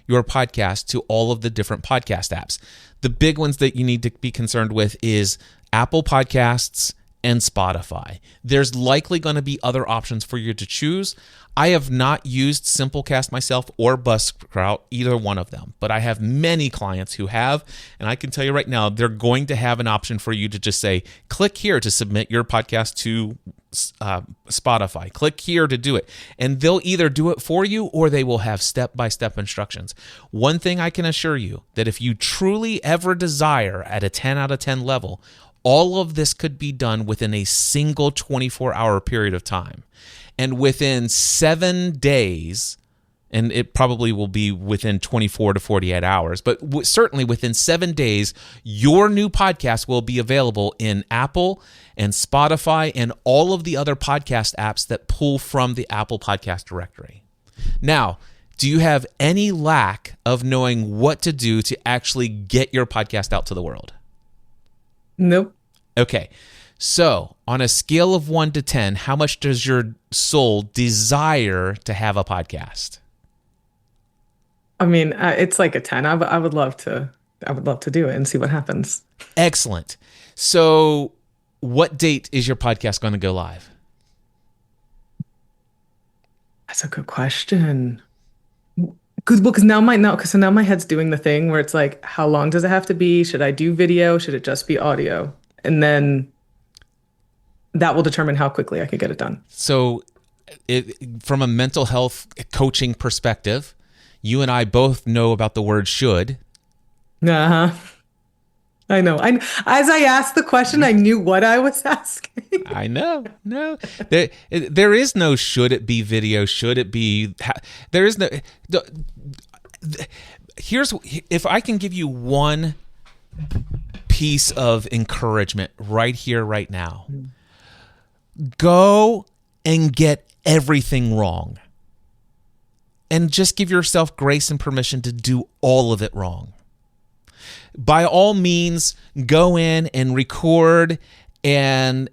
your podcast to all of the different podcast apps. The big ones that you need to be concerned with is Apple Podcasts and Spotify. There's likely going to be other options for you to choose. I have not used Simplecast myself or Buzzsprout, either one of them, but I have many clients who have, and I can tell you right now, they're going to have an option for you to just say, click here to submit your podcast to Spotify. Click here to do it. And they'll either do it for you or they will have step-by-step instructions. One thing I can assure you, that if you truly ever desire at a 10 out of 10 level, all of this could be done within a single 24-hour period of time. And within 7 days, and it probably will be within 24 to 48 hours, but certainly within 7 days, your new podcast will be available in Apple and Spotify and all of the other podcast apps that pull from the Apple Podcast directory. Now, do you have any lack of knowing what to do to actually get your podcast out to the world? Nope. Okay. So, on a scale of 1 to 10, how much does your soul desire to have a podcast? I mean, it's like a 10. I would love to do it and see what happens. Excellent. So, what date is your podcast going to go live? That's a good question. Because now my head's doing the thing where it's like, how long does it have to be? Should I do video? Should it just be audio? And then that will determine how quickly I can get it done. So from a mental health coaching perspective, you and I both know about the word should. Uh-huh. I know. As I asked the question, I knew what I was asking. I know. No, there is no should it be video. Should it be? There is no. Here's if I can give you one piece of encouragement right here, right now. Go and get everything wrong, and just give yourself grace and permission to do all of it wrong. By all means, go in and record and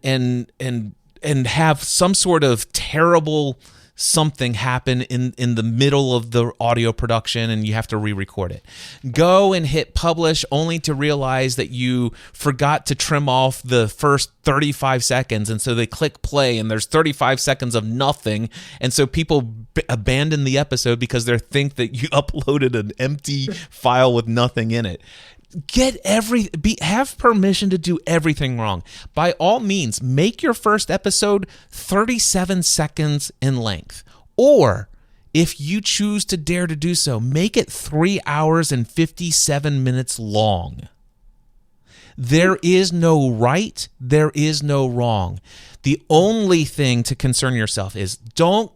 have some sort of terrible something happen in the middle of the audio production and you have to re-record it. Go and hit publish only to realize that you forgot to trim off the first 35 seconds, and so they click play and there's 35 seconds of nothing, and so people abandon the episode because they think that you uploaded an empty file with nothing in it. Have permission to do everything wrong. By all means, make your first episode 37 seconds in length. Or, if you choose to dare to do so, make it 3 hours and 57 minutes long. There is no right, there is no wrong. The only thing to concern yourself is do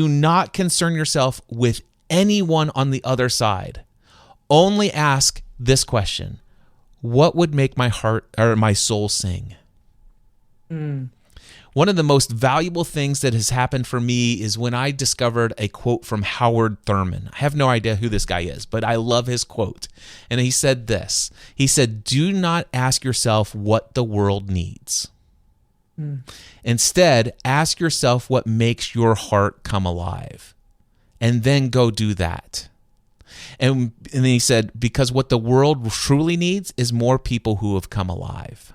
not concern yourself with anyone on the other side. Only ask this question: what would make my heart or my soul sing? One of the most valuable things that has happened for me is when I discovered a quote from Howard Thurman. I have no idea who this guy is, but I love his quote. And he said this. He said, "Do not ask yourself what the world needs. Instead, ask yourself what makes your heart come alive, and then go do that." And then he said, because what the world truly needs is more people who have come alive.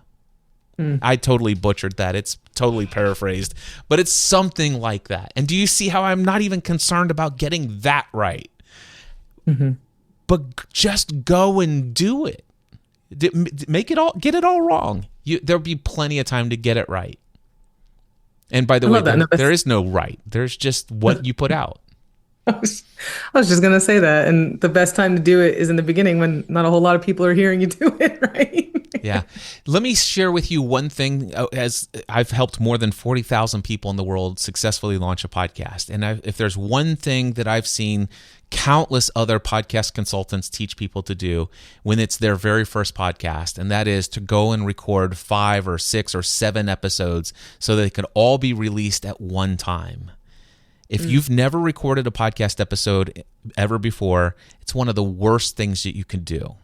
I totally butchered that. It's totally paraphrased, but it's something like that. And do you see how I'm not even concerned about getting that right? But just go and do it. Get it all wrong. There'll be plenty of time to get it right. And by the way, there is no right. There's just what you put out. I was just going to say that. And the best time to do it is in the beginning when not a whole lot of people are hearing you do it, right? Yeah. Let me share with you one thing. As I've helped more than 40,000 people in the world successfully launch a podcast. And if there's one thing that I've seen countless other podcast consultants teach people to do when it's their very first podcast, and that is to go and record 5 or 6 or 7 episodes so they could all be released at one time. If you've never recorded a podcast episode ever before, it's one of the worst things that you can do,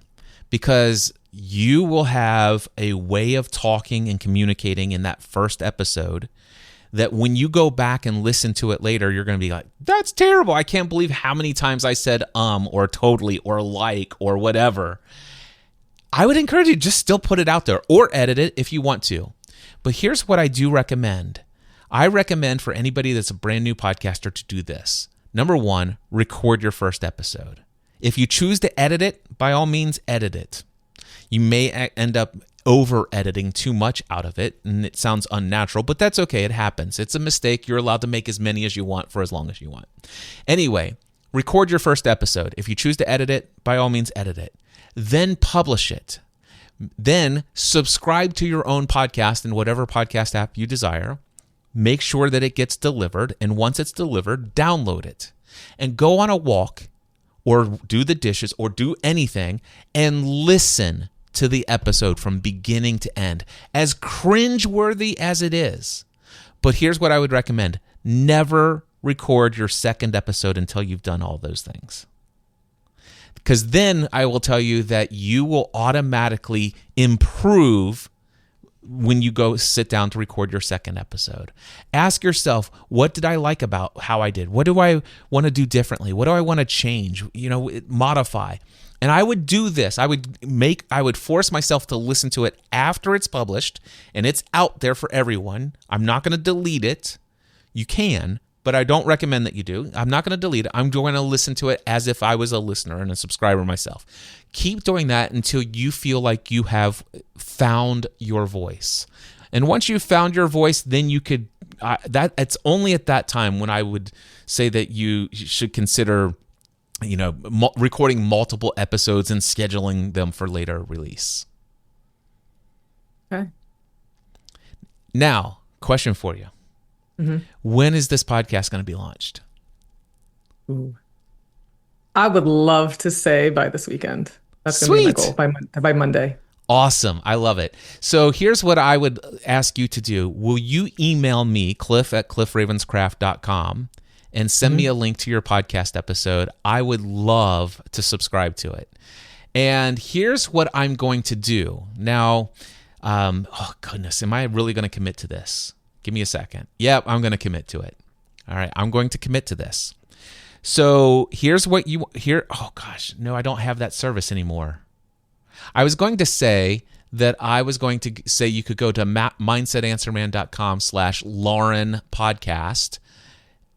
because you will have a way of talking and communicating in that first episode that when you go back and listen to it later, you're going to be like, that's terrible. I can't believe how many times I said or totally or like or whatever. I would encourage you to just still put it out there or edit it if you want to. But here's what I do recommend. I recommend for anybody that's a brand new podcaster to do this. Number 1, record your first episode. If you choose to edit it, by all means, edit it. You may end up over-editing too much out of it, and it sounds unnatural, but that's okay. It happens. It's a mistake. You're allowed to make as many as you want for as long as you want. Anyway, record your first episode. If you choose to edit it, by all means, edit it. Then publish it. Then subscribe to your own podcast in whatever podcast app you desire. Make sure that it gets delivered, and once it's delivered, download it and go on a walk or do the dishes or do anything and listen to the episode from beginning to end, as cringeworthy as it is. But here's what I would recommend. Never record your second episode until you've done all those things. Because then I will tell you that you will automatically improve when you go sit down to record your second episode. Ask yourself, what did I like about how I did? What do I want to do differently? What do I want to change? Modify. And I would do this. I would force myself to listen to it after it's published and it's out there for everyone. I'm not going to delete it. You can, but I don't recommend that you do. I'm not going to delete it. I'm going to listen to it as if I was a listener and a subscriber myself. Keep doing that until you feel like you have found your voice. And once you've found your voice, then you could, it's only at that time when I would say that you should consider, recording multiple episodes and scheduling them for later release. Okay. Now, question for you. Mm-hmm. When is this podcast going to be launched? Ooh. I would love to say by this weekend. That's going to be my goal, by Monday. Awesome. I love it. So here's what I would ask you to do. Will you email me, cliff@cliffravenscraft.com, and send me a link to your podcast episode? I would love to subscribe to it. And here's what I'm going to do. Now, oh goodness, am I really going to commit to this? Give me a second. Yep, I'm going to commit to it. All right, I'm going to commit to this. So here's what oh gosh, no, I don't have that service anymore. I was going to say that you could go to mindsetanswerman.com/Lauren podcast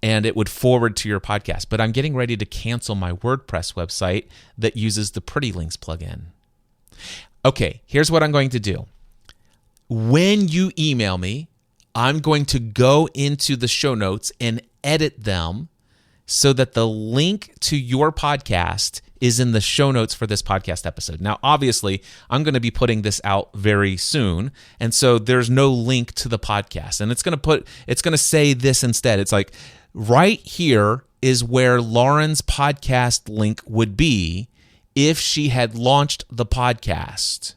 and it would forward to your podcast. But I'm getting ready to cancel my WordPress website that uses the Pretty Links plugin. Okay, here's what I'm going to do. When you email me, I'm going to go into the show notes and edit them so that the link to your podcast is in the show notes for this podcast episode. Now, obviously, I'm going to be putting this out very soon, and so there's no link to the podcast. And it's going to say this instead. It's like, right here is where Lauren's podcast link would be if she had launched the podcast.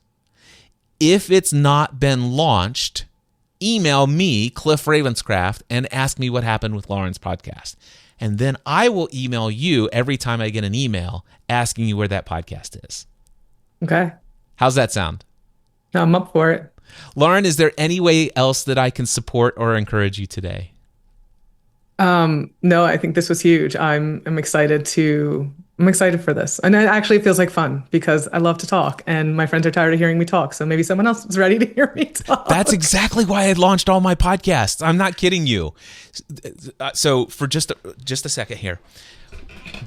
If it's not been launched, email me, Cliff Ravenscraft, and ask me what happened with Lauren's podcast. And then I will email you every time I get an email asking you where that podcast is. Okay. How's that sound? I'm up for it. Lauren, is there any way else that I can support or encourage you today? No, I think this was huge. I'm excited for this. And it actually feels like fun because I love to talk and my friends are tired of hearing me talk. So maybe someone else is ready to hear me talk. That's exactly why I launched all my podcasts. I'm not kidding you. So for just a second here,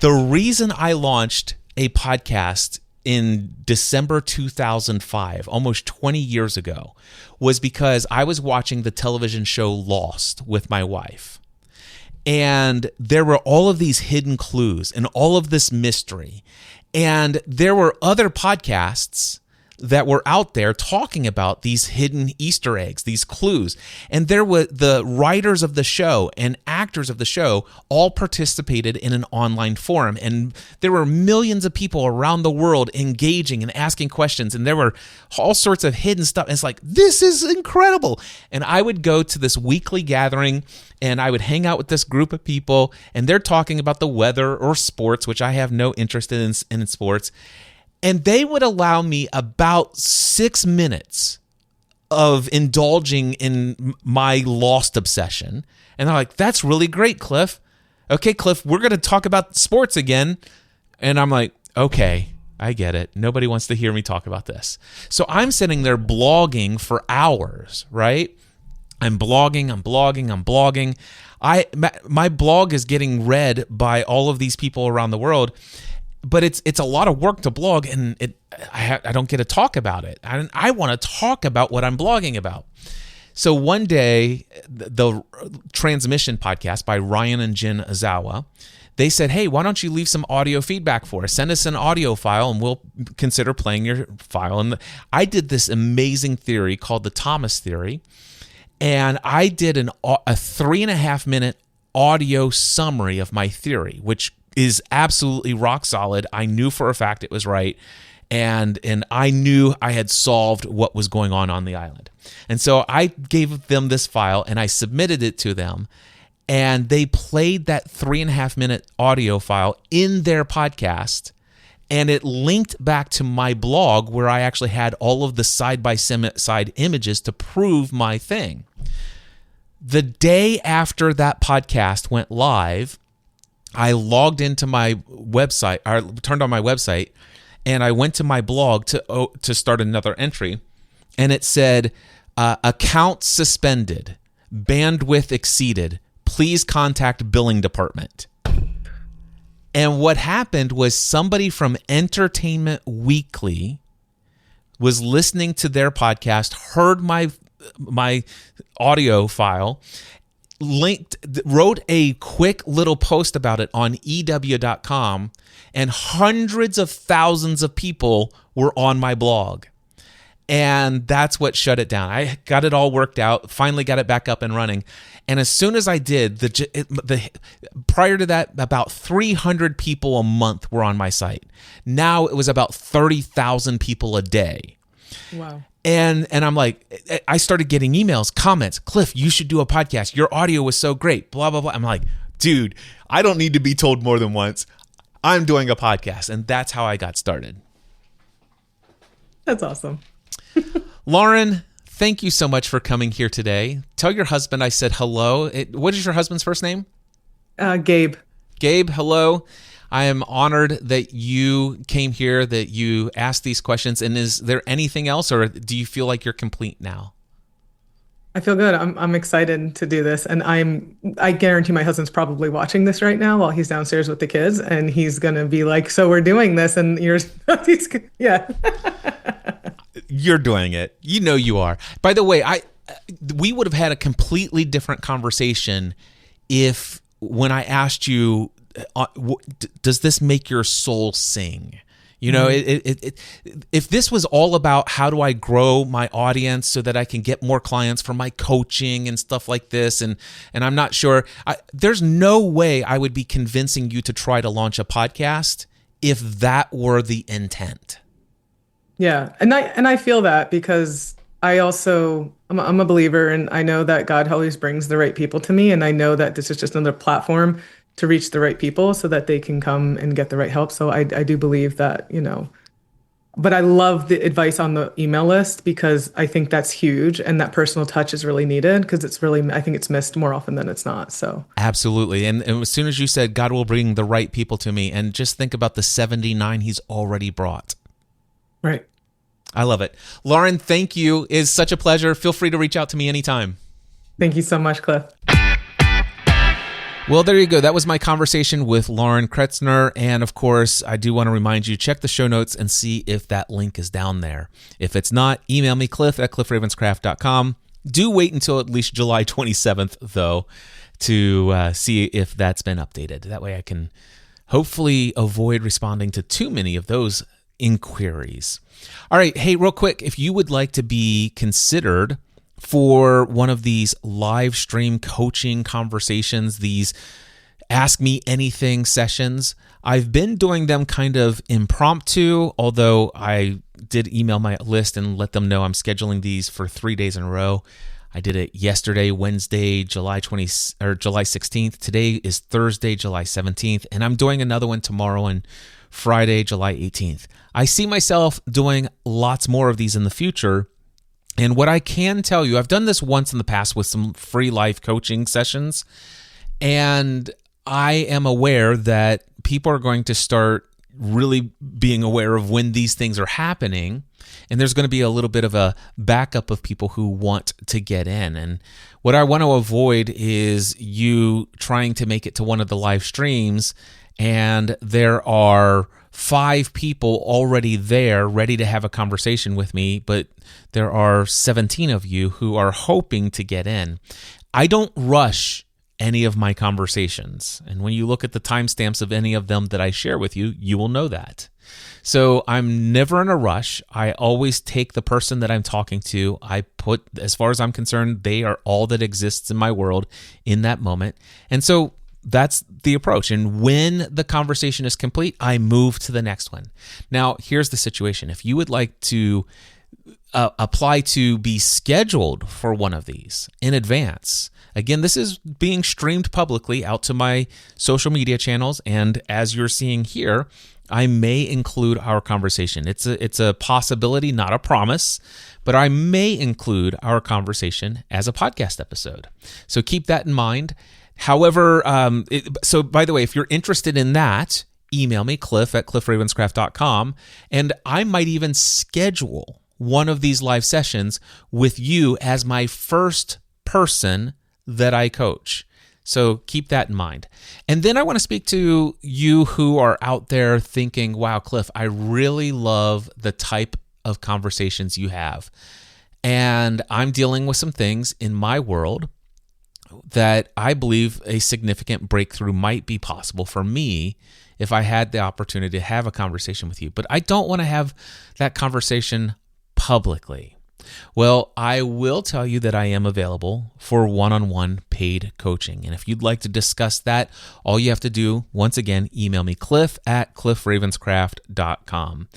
the reason I launched a podcast in December 2005, almost 20 years ago, was because I was watching the television show Lost with my wife. And there were all of these hidden clues and all of this mystery. And there were other podcasts that were out there talking about these hidden Easter eggs, these clues. And there were the writers of the show and actors of the show all participated in an online forum. And there were millions of people around the world engaging and asking questions. And there were all sorts of hidden stuff. And it's like, this is incredible. And I would go to this weekly gathering and I would hang out with this group of people and they're talking about the weather or sports, which I have no interest in sports. And they would allow me about 6 minutes of indulging in my Lost obsession. And they're like, that's really great, Cliff. Okay, Cliff, we're going to talk about sports again. And I'm like, okay, I get it. Nobody wants to hear me talk about this. So I'm sitting there blogging for hours, right? I'm blogging. My blog is getting read by all of these people around the world. But it's a lot of work to blog, and I don't get to talk about it. I want to talk about what I'm blogging about. So one day, the Transmission podcast by Ryan and Jen Azawa, they said, hey, why don't you leave some audio feedback for us? Send us an audio file, and we'll consider playing your file. And I did this amazing theory called the Thomas Theory, and I did a 3.5 minute audio summary of my theory, which is absolutely rock solid. I knew for a fact it was right. And I knew I had solved what was going on the island. And so I gave them this file and I submitted it to them. And they played that 3.5 minute audio file in their podcast. And it linked back to my blog where I actually had all of the side-by-side images to prove my thing. The day after that podcast went live, I logged into my website, or turned on my website, and I went to my blog to start another entry, and it said, account suspended, bandwidth exceeded, please contact billing department. And what happened was somebody from Entertainment Weekly was listening to their podcast, heard my audio file, wrote a quick little post about it on EW.com, and hundreds of thousands of people were on my blog. And that's what shut it down. I got it all worked out, finally got it back up and running. And as soon as I did, prior to that, about 300 people a month were on my site. Now it was about 30,000 people a day. Wow. And I'm like, I started getting emails, comments, Cliff, you should do a podcast. Your audio was so great, blah, blah, blah. I'm like, dude, I don't need to be told more than once. I'm doing a podcast. And that's how I got started. That's awesome. Lauren, thank you so much for coming here today. Tell your husband I said hello. What is your husband's first name? Gabe. Gabe, hello. I am honored that you came here, that you asked these questions. And is there anything else, or do you feel like you're complete now? I feel good. I'm excited to do this, and I guarantee my husband's probably watching this right now while he's downstairs with the kids, and he's gonna be like, "So we're doing this," and yeah. You're doing it. You know you are. By the way, we would have had a completely different conversation if when I asked you, does this make your soul sing? You know, if this was all about how do I grow my audience so that I can get more clients for my coaching and stuff like this, and I'm not sure, there's no way I would be convincing you to try to launch a podcast if that were the intent. Yeah, and I feel that because I'm a believer, and I know that God always brings the right people to me, and I know that this is just another platform to reach the right people so that they can come and get the right help. So I do believe that, but I love the advice on the email list because I think that's huge and that personal touch is really needed because I think it's missed more often than it's not. So Absolutely. And as soon as you said, God will bring the right people to me, and just think about the 79 he's already brought. right. I love it. Lauren, thank you. It's such a pleasure. Feel free to reach out to me anytime. Thank you so much, Cliff. Well, there you go. That was my conversation with Lauren Kretzner. And of course, I do want to remind you, check the show notes and see if that link is down there. If it's not, email me, cliff@cliffravenscraft.com. Do wait until at least July 27th, though, to see if that's been updated. That way I can hopefully avoid responding to too many of those inquiries. All right. Hey, real quick, if you would like to be considered for one of these live stream coaching conversations, these Ask Me Anything sessions, I've been doing them kind of impromptu, although I did email my list and let them know I'm scheduling these for 3 days in a row. I did it yesterday, Wednesday, July 16th. Today is Thursday, July 17th, and I'm doing another one tomorrow and Friday, July 18th. I see myself doing lots more of these in the future. And what I can tell you, I've done this once in the past with some free life coaching sessions, and I am aware that people are going to start really being aware of when these things are happening, and there's going to be a little bit of a backup of people who want to get in. And what I want to avoid is you trying to make it to one of the live streams, and there are 5 people already there ready to have a conversation with me, but there are 17 of you who are hoping to get in. I don't rush any of my conversations. And when you look at the timestamps of any of them that I share with you, you will know that. So I'm never in a rush. I always take the person that I'm talking to. I put, as far as I'm concerned, they are all that exists in my world in that moment. And so that's the approach. And when the conversation is complete, I move to the next one. Now, here's the situation. If you would like to apply to be scheduled for one of these in advance, again, this is being streamed publicly out to my social media channels. And as you're seeing here, I may include our conversation. It's a possibility, not a promise, but I may include our conversation as a podcast episode. So keep that in mind. However, so by the way, if you're interested in that, email me, cliff@cliffravenscraft.com, and I might even schedule one of these live sessions with you as my first person that I coach. So keep that in mind. And then I want to speak to you who are out there thinking, wow, Cliff, I really love the type of conversations you have. And I'm dealing with some things in my world that I believe a significant breakthrough might be possible for me if I had the opportunity to have a conversation with you. But I don't want to have that conversation publicly. Well, I will tell you that I am available for one-on-one paid coaching. And if you'd like to discuss that, all you have to do, once again, email me, cliff@cliffravenscraft.com.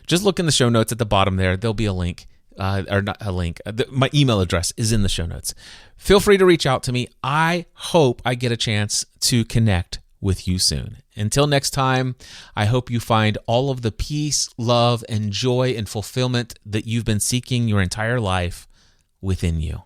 Just look in the show notes at the bottom there. There'll be a link. Or not a link. My email address is in the show notes. Feel free to reach out to me. I hope I get a chance to connect with you soon. Until next time, I hope you find all of the peace, love, and joy and fulfillment that you've been seeking your entire life within you.